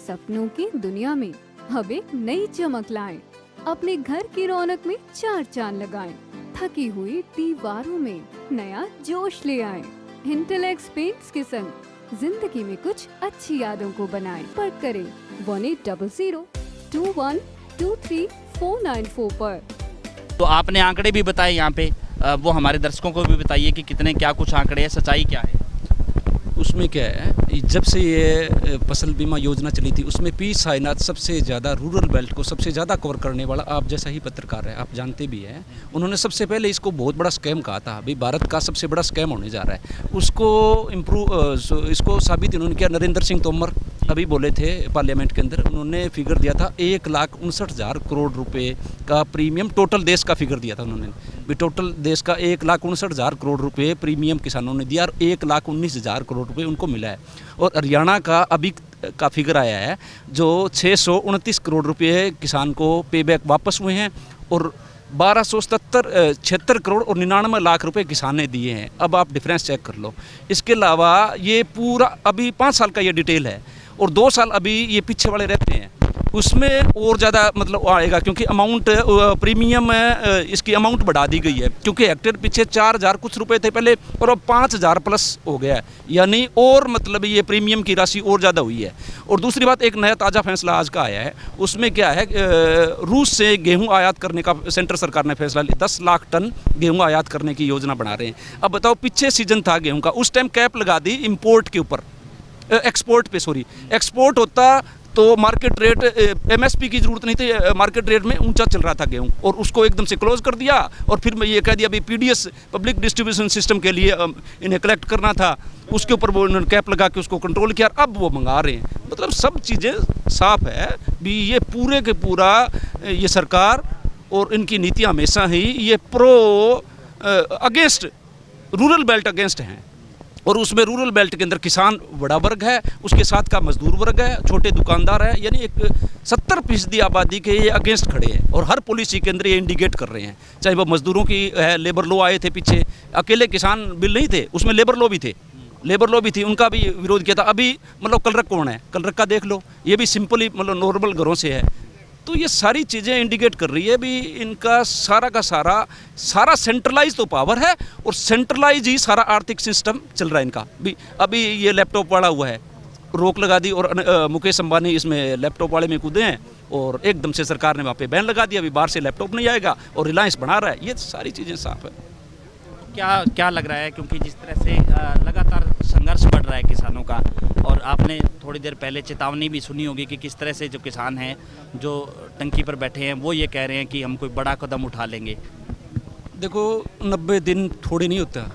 सपनों की दुनिया में अब एक नई चमक लाएं। अपने घर की रौनक में चार चांद लगाएं। थकी हुई दीवारों में नया जोश ले आएं। इंटेलेक्स पेंट्स के संग जिंदगी में कुछ अच्छी यादों को बनाएं। संपर्क करें 1800-2123-494 पर। तो आपने आंकड़े भी बताए यहाँ पे, वो हमारे दर्शकों को भी बताइए कि कितने क्या कुछ आंकड़े हैं, सच्चाई क्या है। उसमें क्या है, जब से ये फसल बीमा योजना चली थी उसमें पी साईनाथ सबसे ज़्यादा रूरल बेल्ट को सबसे ज़्यादा कवर करने वाला आप जैसा ही पत्रकार है, आप जानते भी हैं। उन्होंने सबसे पहले इसको बहुत बड़ा स्कैम कहा था, अभी भारत का सबसे बड़ा स्कैम होने जा रहा है। उसको इसको साबित इन्होंने किया। नरेंद्र सिंह तोमर अभी बोले थे पार्लियामेंट के अंदर, उन्होंने फिगर दिया था 1,59,000 करोड़ रुपए का प्रीमियम, टोटल देश का फिगर दिया था उन्होंने भी। टोटल देश का 1,59,000 करोड़ रुपए प्रीमियम किसानों ने दिया और 1,19,000 करोड़ रुपए उनको मिला है। और हरियाणा का अभी का फिगर आया है जो 629 करोड़ रुपए किसान को पे बैक वापस हुए हैं और 1,276 करोड़ और 99 लाख रुपए किसान ने दिए हैं। अब आप डिफरेंस चेक कर लो। इसके अलावा ये पूरा अभी 5 साल का ये डिटेल है और 2 साल अभी ये पीछे वाले रहते हैं, उसमें और ज़्यादा मतलब आएगा क्योंकि अमाउंट प्रीमियम इसकी अमाउंट बढ़ा दी गई है, क्योंकि हेक्टेयर पीछे 4,000 कुछ रुपए थे पहले और अब 5,000 प्लस हो गया है, यानी और मतलब ये प्रीमियम की राशि और ज़्यादा हुई है। और दूसरी बात, एक नया ताज़ा फैसला आज का आया है, उसमें क्या है, रूस से गेहूँ आयात करने का सेंट्रल सरकार ने फैसला लिया। 10 लाख टन गेहूँ आयात करने की योजना बना रहे हैं। अब बताओ, पीछे सीजन था गेहूँ का, उस टाइम कैप लगा दी इम्पोर्ट के ऊपर, एक्सपोर्ट पे सॉरी, एक्सपोर्ट होता तो मार्केट रेट एमएसपी की ज़रूरत नहीं थी, मार्केट रेट में ऊंचा चल रहा था गेहूँ, और उसको एकदम से क्लोज कर दिया। और फिर मैं ये कह दिया अभी पीडीएस पब्लिक डिस्ट्रीब्यूशन सिस्टम के लिए इन्हें कलेक्ट करना था, उसके ऊपर वो उन्होंने कैप लगा के उसको कंट्रोल किया, अब वो मंगा रहे हैं। मतलब सब चीज़ें साफ है भी, ये पूरे के पूरा ये सरकार और इनकी नीतियाँ हमेशा ही ये अगेंस्ट रूरल बेल्ट अगेंस्ट हैं। और उसमें रूरल बेल्ट के अंदर किसान बड़ा वर्ग है, उसके साथ का मजदूर वर्ग है, छोटे दुकानदार है, यानी एक 70% आबादी के ये अगेंस्ट खड़े हैं और हर पॉलिसी के अंदर ये इंडिकेट कर रहे हैं। चाहे वो मजदूरों की है, लेबर लॉ आए थे पीछे, अकेले किसान बिल नहीं थे, उसमें लेबर लॉ भी थे, लेबर लॉ भी थी, उनका भी विरोध किया था। अभी मतलब कलरक कौन है, कलरक का देख लो, ये भी सिंपली मतलब नॉर्मल घरों से है। तो ये सारी चीज़ें इंडिकेट कर रही है भी इनका सारा का सारा सेंट्रलाइज तो पावर है और सेंट्रलाइज ही सारा आर्थिक सिस्टम चल रहा है इनका भी। अभी ये लैपटॉप वाला हुआ है, रोक लगा दी और मुकेश अंबानी इसमें लैपटॉप वाले में कूदे हैं और एकदम से सरकार ने वहाँ पे बैन लगा दिया, अभी बाहर से लैपटॉप नहीं आएगा और रिलायंस बना रहा है। ये सारी चीज़ें साफ है। क्या लग रहा है, क्योंकि जिस तरह से लगातार संघर्ष बढ़ रहा है किसानों का, और आपने थोड़ी देर पहले चेतावनी भी सुनी होगी कि किस तरह से जो किसान हैं जो टंकी पर बैठे हैं वो ये कह रहे हैं कि हम कोई बड़ा कदम उठा लेंगे। देखो, 90 दिन थोड़े नहीं होता,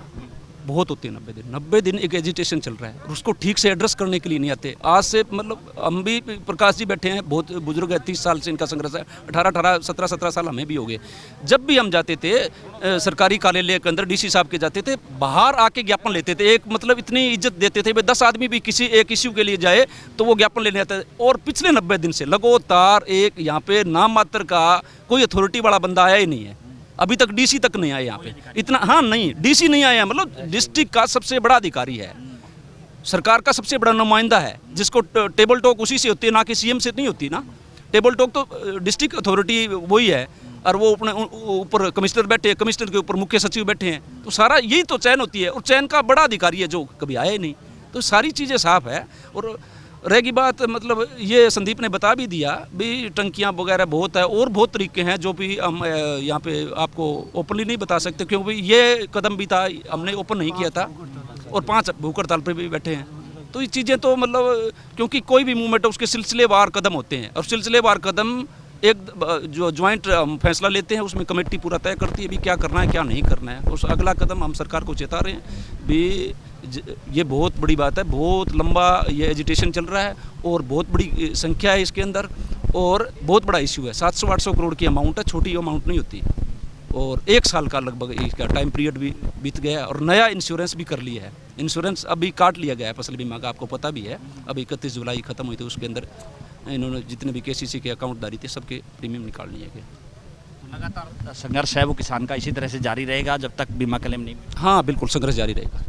बहुत होते हैं 90 दिन। 90 दिन एक एजिटेशन चल रहा है और उसको ठीक से एड्रेस करने के लिए नहीं आते। आज से मतलब हम भी, प्रकाश जी बैठे हैं, बहुत बुजुर्ग है, 30 साल से इनका संघर्ष है, 17 साल हमें भी हो गए। जब भी हम जाते थे सरकारी कार्यालय के अंदर, डीसी साहब के जाते थे, बाहर आके ज्ञापन लेते थे। एक मतलब इतनी इज्जत देते थे, 10 आदमी भी किसी एक इश्यू के लिए जाए तो वो ज्ञापन लेने आते थे। और पिछले 90 दिन से लगातार एक यहाँ पे नाम मात्र का कोई अथॉरिटी वाला बंदा आया ही नहीं है। अभी तक डीसी तक नहीं आया यहाँ पे, इतना, हाँ नहीं, डीसी नहीं आया, मतलब डिस्ट्रिक्ट का सबसे बड़ा अधिकारी है, सरकार का सबसे बड़ा नुमाइंदा है, जिसको टेबल टॉक उसी से होती है, ना कि सीएम से नहीं होती ना। टेबल टॉक तो डिस्ट्रिक्ट अथॉरिटी वही है, और वो अपने ऊपर कमिश्नर बैठे हैं, कमिश्नर के ऊपर मुख्य सचिव बैठे हैं, तो सारा यही तो चयन होती है, और चयन का बड़ा अधिकारी है जो कभी आया ही नहीं। तो सारी चीज़ें साफ है। और रहेगी बात, मतलब ये संदीप ने बता भी दिया भी, टंकियां वगैरह बहुत है और बहुत तरीके हैं जो भी हम यहाँ पे आपको ओपनली नहीं बता सकते, क्योंकि ये कदम भी था, हमने ओपन नहीं किया था, और 5 भूख हड़ताल पे भी बैठे हैं। तो ये चीज़ें तो मतलब, क्योंकि कोई भी मूवमेंट है उसके सिलसिलेवार कदम होते हैं, और सिलसिलेवार कदम एक जो ज्वाइंट फैसला लेते हैं उसमें कमेटी पूरा तय करती है भी क्या करना है क्या नहीं करना है। उस अगला कदम हम सरकार को चेता रहे हैं भी, ये बहुत बड़ी बात है, बहुत लंबा ये एजिटेशन चल रहा है और बहुत बड़ी संख्या है इसके अंदर, और बहुत बड़ा इश्यू है। 700-800 करोड़ की अमाउंट है, छोटी अमाउंट नहीं होती, और 1 साल का लगभग इसका टाइम पीरियड भी बीत गया है, और नया इंश्योरेंस भी कर लिया है। इंश्योरेंस अभी काट लिया गया है फसल बीमा का, आपको पता भी है, अभी 31 जुलाई ख़त्म हुई थी, उसके अंदर इन्होंने जितने भी केसीसी के अकाउंटदारी थे सबके प्रीमियम निकाल लिए गए। लगातार संघर्ष है वो किसान का इसी तरह से जारी रहेगा जब तक बीमा क्लेम नहीं। हाँ बिल्कुल, संघर्ष जारी रहेगा।